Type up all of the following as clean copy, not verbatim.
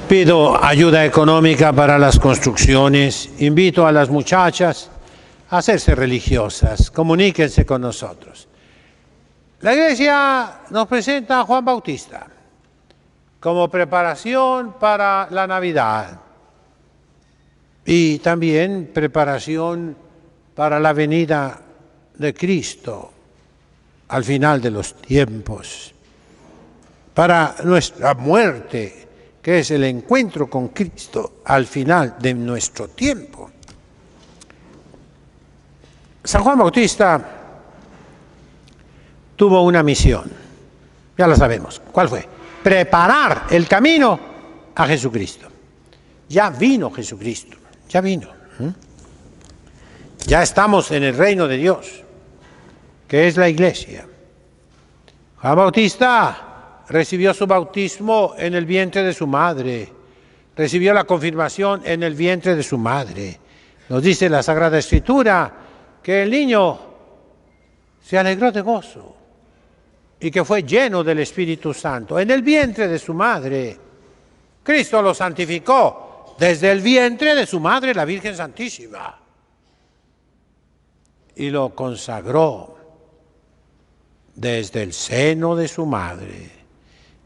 Pido ayuda económica para las construcciones. Invito a las muchachas a hacerse religiosas. Comuníquense con nosotros. La Iglesia nos presenta a Juan Bautista como preparación para la Navidad y también preparación para la venida de Cristo al final de los tiempos, para nuestra muerte, que es el encuentro con Cristo al final de nuestro tiempo. San Juan Bautista tuvo una misión, ya la sabemos. ¿Cuál fue? Preparar el camino a Jesucristo. Ya vino Jesucristo, ya vino. Ya estamos en el reino de Dios, que es la Iglesia. Juan Bautista recibió su bautismo en el vientre de su madre, recibió la confirmación en el vientre de su madre. Nos dice la Sagrada Escritura que el niño se alegró de gozo y que fue lleno del Espíritu Santo en el vientre de su madre. Cristo lo santificó desde el vientre de su madre, la Virgen Santísima, y lo consagró desde el seno de su madre.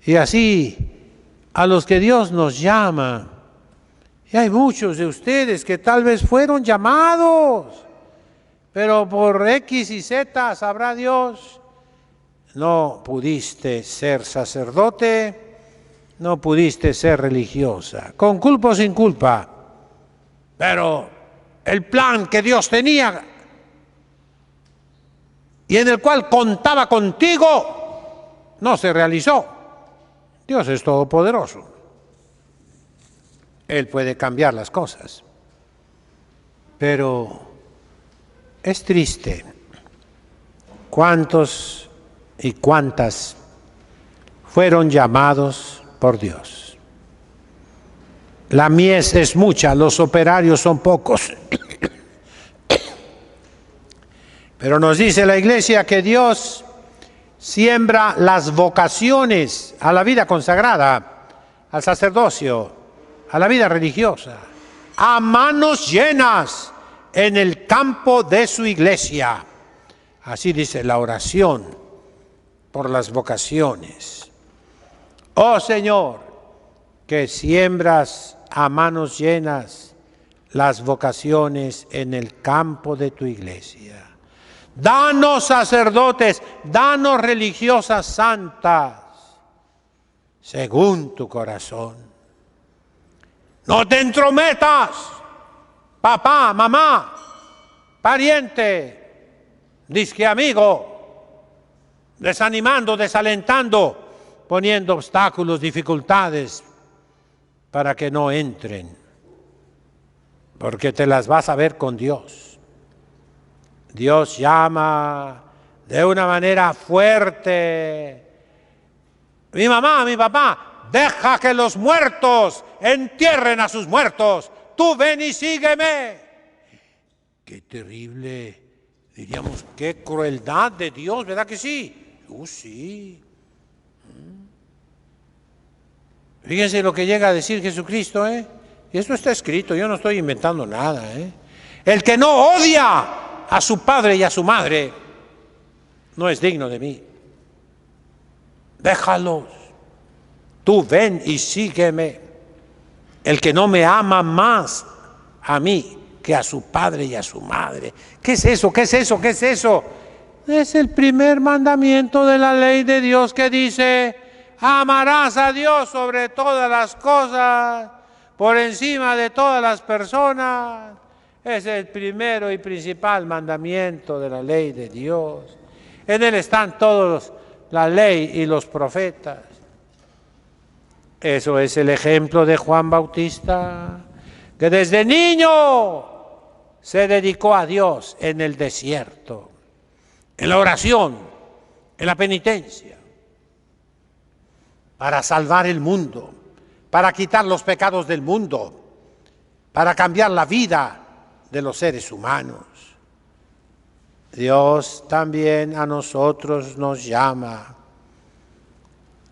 Y así, a los que Dios nos llama, y hay muchos de ustedes que tal vez fueron llamados, pero por X y Z, sabrá Dios, no pudiste ser sacerdote, no pudiste ser religiosa, con culpa o sin culpa, pero el plan que Dios tenía y en el cual contaba contigo no se realizó. Dios es todopoderoso. Él puede cambiar las cosas. Pero es triste cuántos y cuántas fueron llamados por Dios. La mies es mucha, los operarios son pocos. Pero nos dice la Iglesia que Dios siembra las vocaciones a la vida consagrada, al sacerdocio, a la vida religiosa, a manos llenas en el campo de su Iglesia. Así dice la oración por las vocaciones. Oh Señor, que siembras a manos llenas las vocaciones en el campo de tu Iglesia. Danos sacerdotes, danos religiosas santas, según tu corazón. No te entrometas, papá, mamá, pariente, disque amigo, desanimando, desalentando, poniendo obstáculos, dificultades para que no entren, porque te las vas a ver con Dios. Dios llama de una manera fuerte. Mi mamá, mi papá, deja que los muertos entierren a sus muertos. Tú ven y sígueme. Qué terrible, diríamos, qué crueldad de Dios, ¿verdad que sí? Sí. Fíjense lo que llega a decir Jesucristo, ¿eh? Y esto está escrito, yo no estoy inventando nada, ¿eh? El que no odia a su padre y a su madre no es digno de mí. Déjalos. Tú ven y sígueme. El que no me ama más a mí que a su padre y a su madre. ¿Qué es eso? ¿Qué es eso? ¿Qué es eso? Es el primer mandamiento de la ley de Dios que dice: amarás a Dios sobre todas las cosas, por encima de todas las personas. Es el primero y principal mandamiento de la ley de Dios. En él están todos, la ley y los profetas. Eso es el ejemplo de Juan Bautista, que desde niño se dedicó a Dios en el desierto, en la oración, en la penitencia, para salvar el mundo, para quitar los pecados del mundo, para cambiar la vida de los seres humanos. Dios también a nosotros nos llama,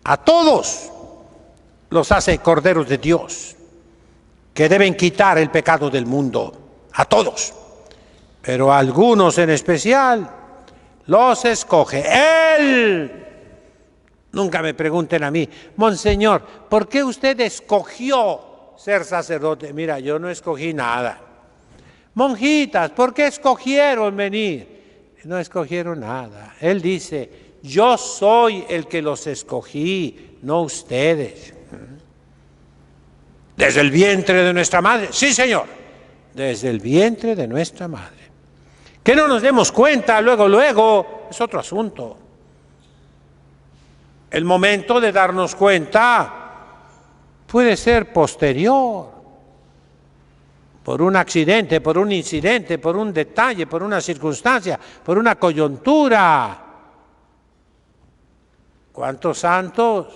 a todos, los hace corderos de Dios, que deben quitar el pecado del mundo, a todos, pero a algunos en especial los escoge Él. Nunca me pregunten a mí, Monseñor, ¿por qué usted escogió ser sacerdote? Mira, yo no escogí nada. Monjitas, ¿por qué escogieron venir? No escogieron nada. Él dice, yo soy el que los escogí, no ustedes. Desde el vientre de nuestra madre, sí Señor, desde el vientre de nuestra madre. Que no nos demos cuenta luego, es otro asunto. El momento de darnos cuenta puede ser posterior, por un accidente, por un incidente, por un detalle, por una circunstancia, por una coyuntura. ¿Cuántos santos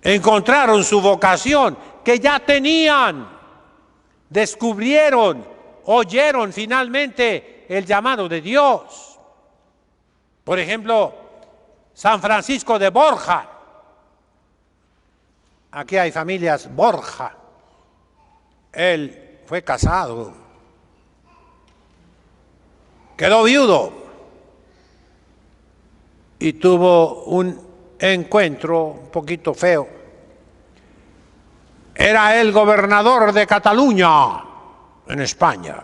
encontraron su vocación que ya tenían, descubrieron, oyeron finalmente el llamado de Dios? Por ejemplo, San Francisco de Borja. Aquí hay familias Borja. Él fue casado, quedó viudo y tuvo un encuentro un poquito feo. Era el gobernador de Cataluña, en España.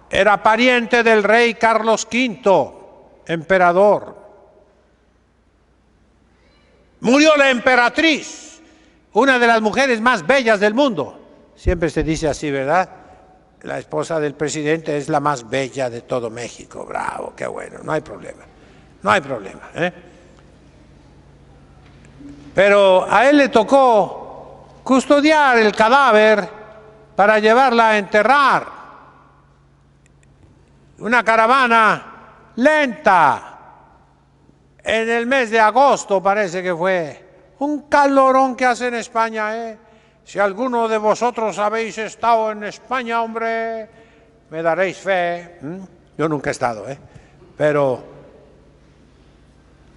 Era pariente del rey Carlos V, emperador. Murió la emperatriz, una de las mujeres más bellas del mundo. Siempre se dice así, ¿verdad? La esposa del presidente es la más bella de todo México. Bravo, qué bueno, no hay problema. No hay problema. Pero a él le tocó custodiar el cadáver para llevarla a enterrar. Una caravana lenta. En el mes de agosto parece que fue. Un calorón que hace en España, Si alguno de vosotros habéis estado en España, hombre, me daréis fe. Yo nunca he estado, Pero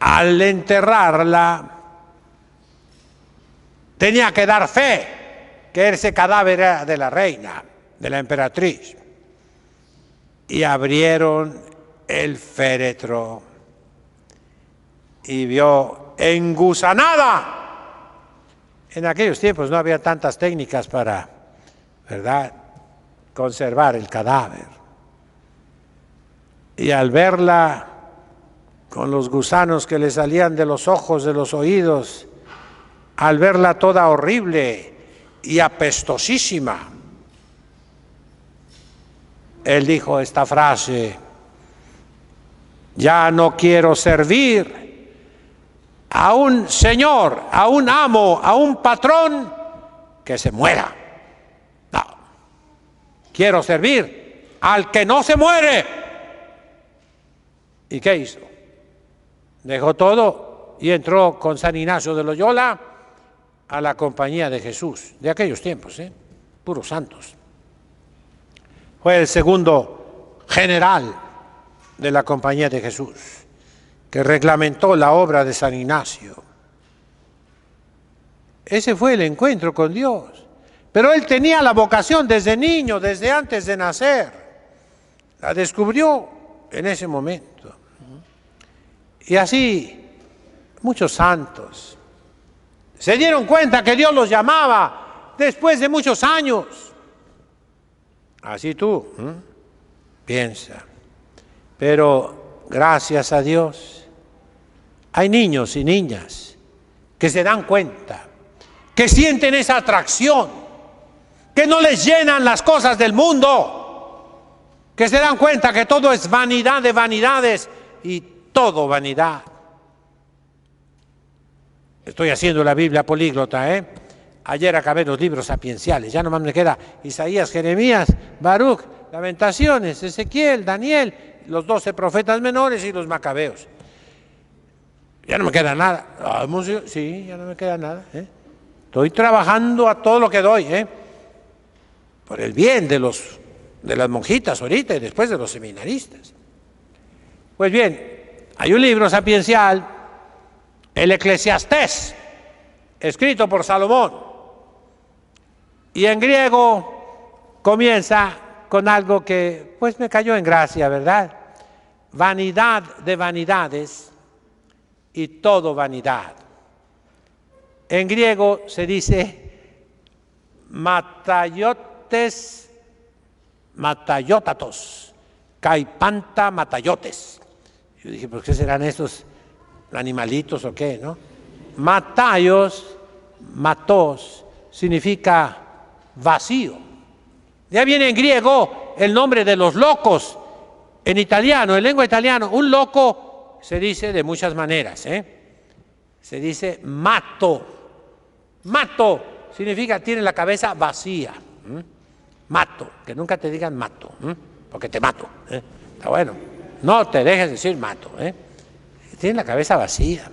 al enterrarla, tenía que dar fe que ese cadáver era de la reina, de la emperatriz. Y abrieron el féretro y vio engusanada. En aquellos tiempos no había tantas técnicas para, ¿verdad?, conservar el cadáver. Y al verla con los gusanos que le salían de los ojos, de los oídos, al verla toda horrible y apestosísima, él dijo esta frase: ya no quiero servir a un señor, a un amo, a un patrón que se muera. No, quiero servir al que no se muere. ¿Y qué hizo? Dejó todo y entró con San Ignacio de Loyola a la Compañía de Jesús, de aquellos tiempos, puros santos. Fue el segundo general de la Compañía de Jesús, que reglamentó la obra de San Ignacio. Ese fue el encuentro con Dios. Pero él tenía la vocación desde niño, desde antes de nacer. La descubrió en ese momento. Y así, muchos santos se dieron cuenta que Dios los llamaba después de muchos años. Así tú, piensa. Pero gracias a Dios, hay niños y niñas que se dan cuenta, que sienten esa atracción, que no les llenan las cosas del mundo, que se dan cuenta que todo es vanidad de vanidades y todo vanidad. Estoy haciendo la Biblia políglota, Ayer acabé los libros sapienciales, ya nomás me queda Isaías, Jeremías, Baruch, Lamentaciones, Ezequiel, Daniel, los 12 profetas menores y los macabeos. Ya no me queda nada. Sí, ya no me queda nada. Estoy trabajando a todo lo que doy, por el bien de las monjitas ahorita y después de los seminaristas. Pues bien, hay un libro sapiencial, el Eclesiastés, escrito por Salomón. Y en griego comienza con algo que pues me cayó en gracia, ¿verdad? Vanidad de vanidades y todo vanidad. En griego se dice matayotatos, caipanta matayotes. Yo dije, ¿por qué serán estos animalitos o qué, no? Matayos, matos, significa vacío. Ya viene en griego el nombre de los locos. En italiano, en lengua italiana, un loco se dice de muchas maneras, Se dice matto. Matto significa tiene la cabeza vacía. Mato, que nunca te digan mato, porque te mato. Está bueno. No te dejes decir mato. Tiene la cabeza vacía.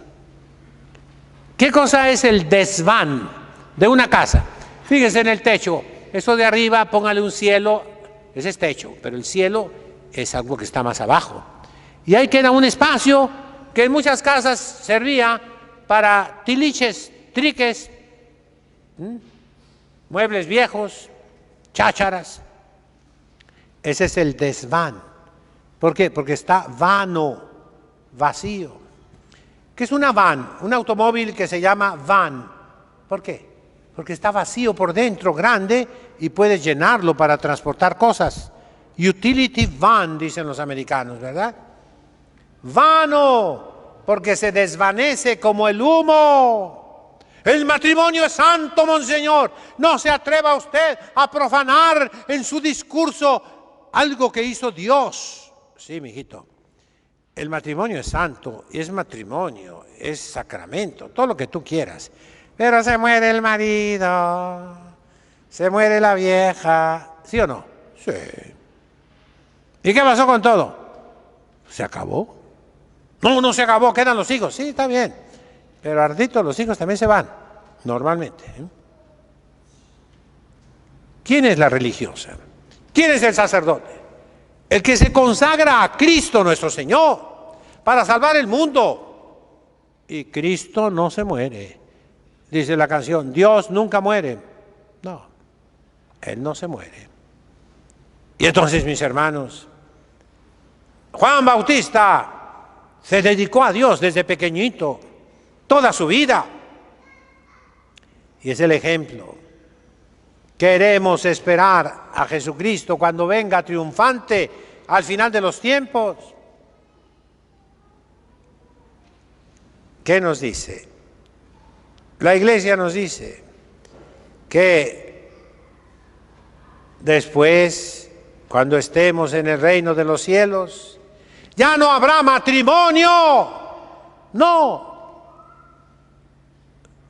¿Qué cosa es el desván de una casa? Fíjese en el techo. Eso de arriba, póngale un cielo, ese es techo, pero el cielo es algo que está más abajo. Y ahí queda un espacio que en muchas casas servía para tiliches, triques, muebles viejos, chácharas. Ese es el desván. ¿Por qué? Porque está vano, vacío. ¿Qué es una van? Un automóvil que se llama van. ¿Por qué? Porque está vacío por dentro, grande, y puedes llenarlo para transportar cosas. Utility van, dicen los americanos, ¿verdad? Vano, porque se desvanece como el humo. El matrimonio es santo, monseñor. No se atreva usted a profanar en su discurso algo que hizo Dios. Sí, mijito. El matrimonio es santo, y es matrimonio, es sacramento, todo lo que tú quieras. Pero se muere el marido, se muere la vieja, ¿sí o no? Sí. ¿Y qué pasó con todo? ¿Se acabó? No, no se acabó, quedan los hijos. Sí, está bien. Pero ardito, los hijos también se van, normalmente. ¿Quién es la religiosa? ¿Quién es el sacerdote? El que se consagra a Cristo nuestro Señor para salvar el mundo. Y Cristo no se muere. Dice la canción, Dios nunca muere. No, Él no se muere. Y entonces, mis hermanos, Juan Bautista se dedicó a Dios desde pequeñito, toda su vida. Y es el ejemplo. Queremos esperar a Jesucristo cuando venga triunfante al final de los tiempos. ¿Qué nos dice? La Iglesia nos dice que después, cuando estemos en el reino de los cielos, ya no habrá matrimonio. No.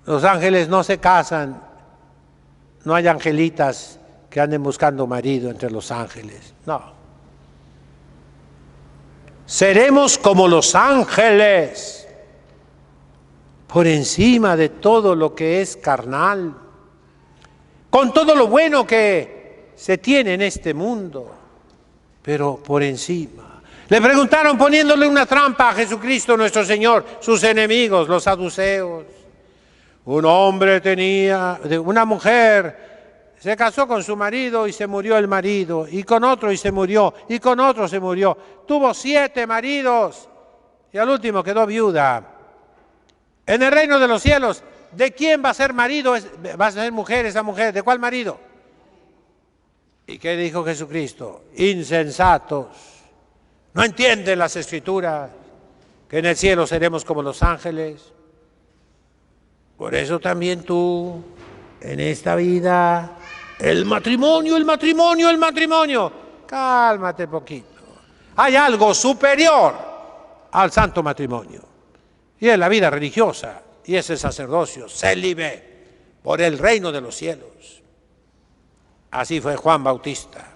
Los ángeles no se casan. No hay angelitas que anden buscando marido entre los ángeles. No. Seremos como los ángeles, por encima de todo lo que es carnal, con todo lo bueno que se tiene en este mundo, pero por encima. Le preguntaron poniéndole una trampa a Jesucristo nuestro Señor, sus enemigos, los saduceos. Un hombre una mujer se casó con su marido y se murió el marido, y con otro y se murió, y con otro se murió. Tuvo 7 maridos y al último quedó viuda. En el reino de los cielos, ¿de quién va a ser marido? Va a ser mujer esa mujer. ¿De cuál marido? ¿Y qué dijo Jesucristo? Insensatos. ¿No entienden las Escrituras que en el cielo seremos como los ángeles? Por eso también tú, en esta vida, el matrimonio, el matrimonio, el matrimonio. Cálmate poquito. Hay algo superior al santo matrimonio. Y es la vida religiosa, y es el sacerdocio célibe por el reino de los cielos. Así fue Juan Bautista.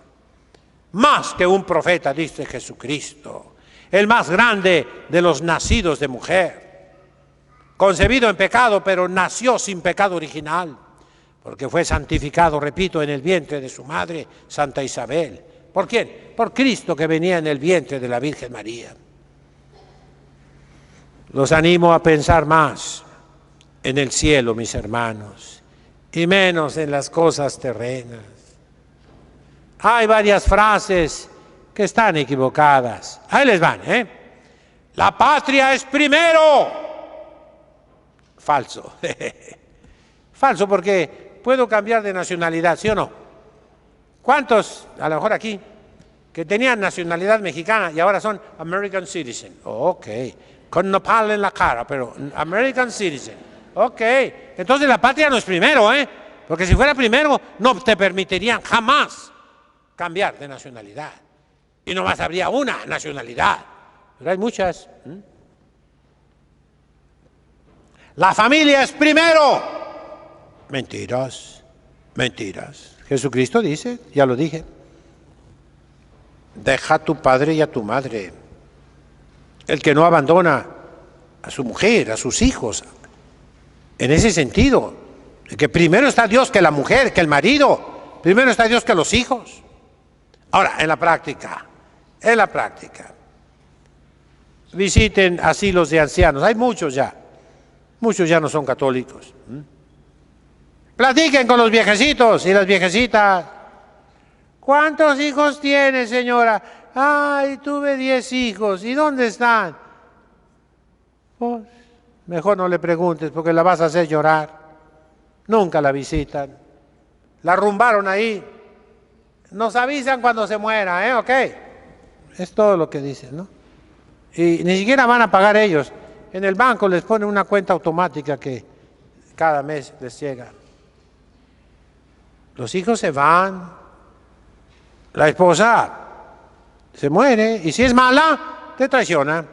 Más que un profeta, dice Jesucristo, el más grande de los nacidos de mujer. Concebido en pecado, pero nació sin pecado original, porque fue santificado, repito, en el vientre de su madre, Santa Isabel. ¿Por quién? Por Cristo, que venía en el vientre de la Virgen María. Los animo a pensar más en el cielo, mis hermanos, y menos en las cosas terrenas. Hay varias frases que están equivocadas. Ahí les van, ¿eh? La patria es primero. Falso. Falso, porque puedo cambiar de nacionalidad, ¿sí o no? ¿Cuántos, a lo mejor aquí, que tenían nacionalidad mexicana y ahora son American Citizen? Ok, con nopal en la cara, pero American Citizen. Ok, entonces la patria no es primero, ¿eh? Porque si fuera primero, no te permitirían jamás cambiar de nacionalidad. Y nomás habría una nacionalidad, pero hay muchas. La familia es primero. Mentiras, mentiras. Jesucristo dice, ya lo dije, deja a tu padre y a tu madre. El que no abandona a su mujer, a sus hijos, en ese sentido, de que primero está Dios que la mujer, que el marido, primero está Dios que los hijos. Ahora, en la práctica, visiten asilos de ancianos, hay muchos ya no son católicos. Platiquen con los viejecitos y las viejecitas. ¿Cuántos hijos tiene, señora? Ay, tuve 10 hijos. ¿Y dónde están? Pues, mejor no le preguntes porque la vas a hacer llorar. Nunca la visitan. La arrumbaron ahí. Nos avisan cuando se muera, ¿eh? Ok. Es todo lo que dicen, ¿no? Y ni siquiera van a pagar ellos. En el banco les ponen una cuenta automática que cada mes les llega. Los hijos se van. La esposa se muere y si es mala, te traiciona.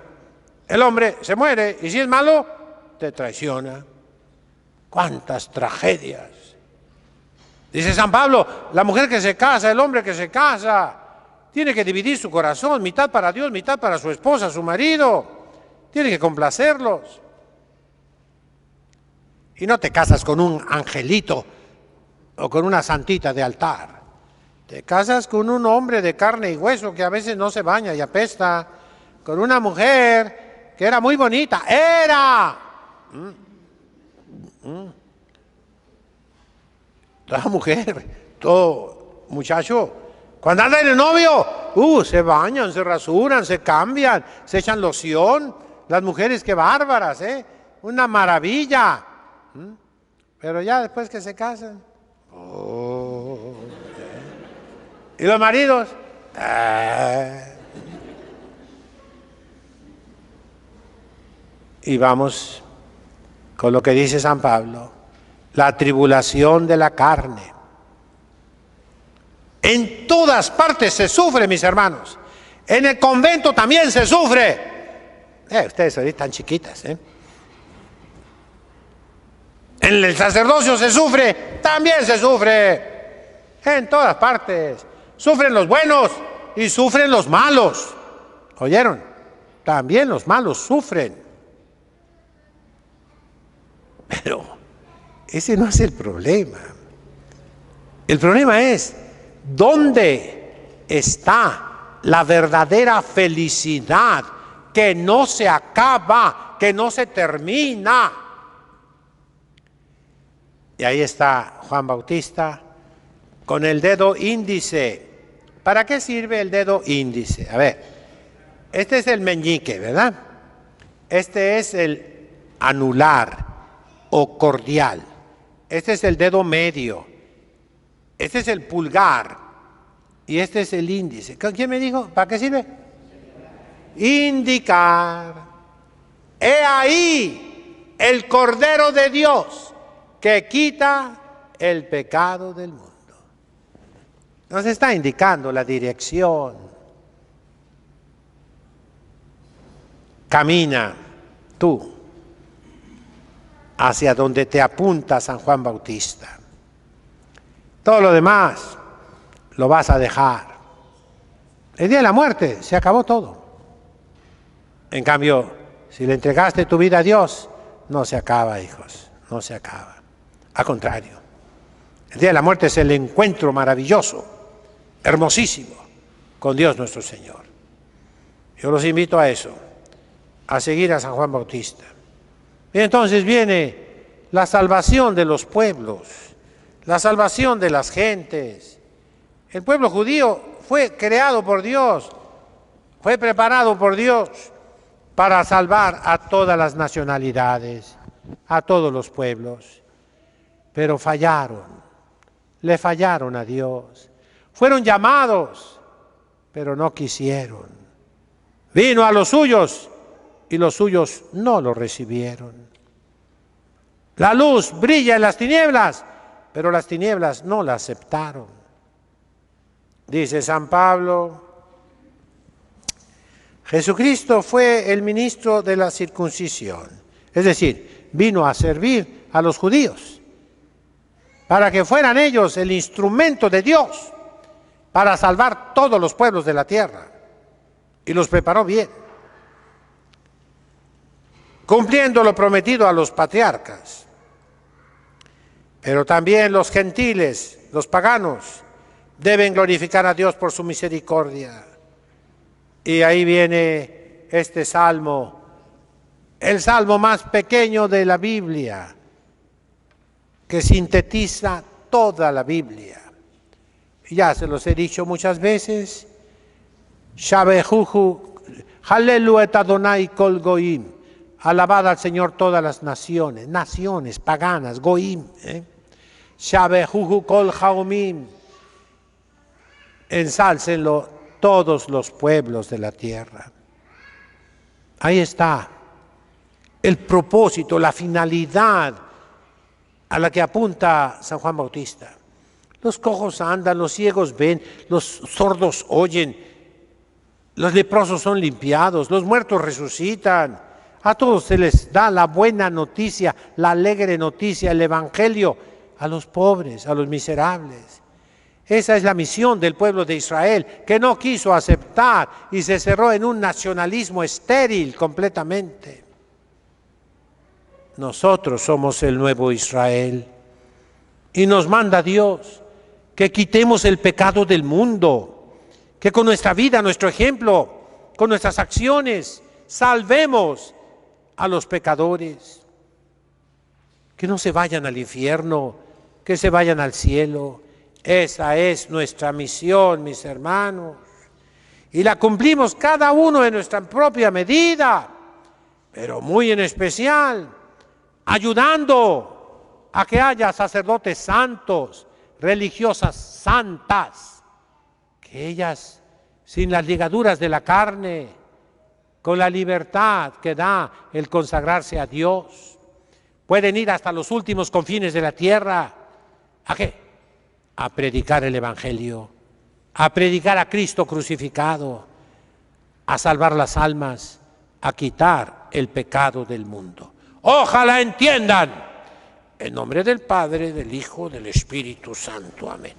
El hombre se muere y si es malo, te traiciona. ¡Cuántas tragedias! Dice San Pablo, la mujer que se casa, el hombre que se casa, tiene que dividir su corazón, mitad para Dios, mitad para su esposa, su marido. Tiene que complacerlos. Y no te casas con un angelito o con una santita de altar. Te casas con un hombre de carne y hueso que a veces no se baña y apesta. Con una mujer que era muy bonita. ¡Era! Toda mujer, todo muchacho, cuando anda en el novio, se bañan, se rasuran, se cambian, se echan loción. Las mujeres, qué bárbaras, ¿eh? Una maravilla. Pero ya después que se casan. ¿Y los maridos? Y vamos con lo que dice San Pablo. La tribulación de la carne. En todas partes se sufre, mis hermanos. En el convento también se sufre. Ustedes ahorita están chiquitas, ¿eh? En el sacerdocio se sufre, también se sufre. En todas partes. Sufren los buenos y sufren los malos. ¿Oyeron? También los malos sufren. Pero ese no es el problema. El problema es, ¿dónde está la verdadera felicidad que no se acaba, que no se termina? Y ahí está Juan Bautista con el dedo índice. ¿Para qué sirve el dedo índice? A ver, este es el meñique, ¿verdad? Este es el anular o cordial. Este es el dedo medio. Este es el pulgar. Y este es el índice. ¿Quién me dijo? ¿Para qué sirve? Indicar. He ahí el Cordero de Dios que quita el pecado del mundo. Nos está indicando la dirección. Camina tú hacia donde te apunta San Juan Bautista. Todo lo demás lo vas a dejar. El día de la muerte se acabó todo. En cambio, si le entregaste tu vida a Dios, no se acaba, hijos, no se acaba. Al contrario, el día de la muerte es el encuentro maravilloso, hermosísimo, con Dios nuestro Señor. Yo los invito a eso, a seguir a San Juan Bautista. Y entonces viene la salvación de los pueblos, la salvación de las gentes. El pueblo judío fue creado por Dios, fue preparado por Dios para salvar a todas las nacionalidades, a todos los pueblos. Pero fallaron, le fallaron a Dios. Fueron llamados, pero no quisieron. Vino a los suyos y los suyos no lo recibieron. La luz brilla en las tinieblas, pero las tinieblas no la aceptaron. Dice San Pablo, Jesucristo fue el ministro de la circuncisión, es decir, vino a servir a los judíos, para que fueran ellos el instrumento de Dios para salvar todos los pueblos de la tierra, y los preparó bien, cumpliendo lo prometido a los patriarcas. Pero también los gentiles, los paganos, deben glorificar a Dios por su misericordia. Y ahí viene este salmo, el salmo más pequeño de la Biblia, que sintetiza toda la Biblia. Ya se los he dicho muchas veces, Shabehuhu, Halelu et Adonai kol goim, alabad al Señor todas las naciones, naciones paganas, goim, Shabehuhu kol haomim, ensálcenlo todos los pueblos de la tierra. Ahí está el propósito, la finalidad a la que apunta San Juan Bautista. Los cojos andan, los ciegos ven, los sordos oyen, los leprosos son limpiados, los muertos resucitan. A todos se les da la buena noticia, la alegre noticia, el evangelio, a los pobres, a los miserables. Esa es la misión del pueblo de Israel, que no quiso aceptar y se cerró en un nacionalismo estéril completamente. Nosotros somos el nuevo Israel y nos manda Dios que quitemos el pecado del mundo, que con nuestra vida, nuestro ejemplo, con nuestras acciones, salvemos a los pecadores, que no se vayan al infierno, que se vayan al cielo. Esa es nuestra misión, mis hermanos, y la cumplimos cada uno en nuestra propia medida, pero muy en especial, ayudando a que haya sacerdotes santos, religiosas santas, que ellas, sin las ligaduras de la carne, con la libertad que da el consagrarse a Dios, pueden ir hasta los últimos confines de la tierra. ¿A qué? A predicar el Evangelio, a predicar a Cristo crucificado, a salvar las almas, a quitar el pecado del mundo. Ojalá entiendan. En nombre del Padre, del Hijo, del Espíritu Santo. Amén.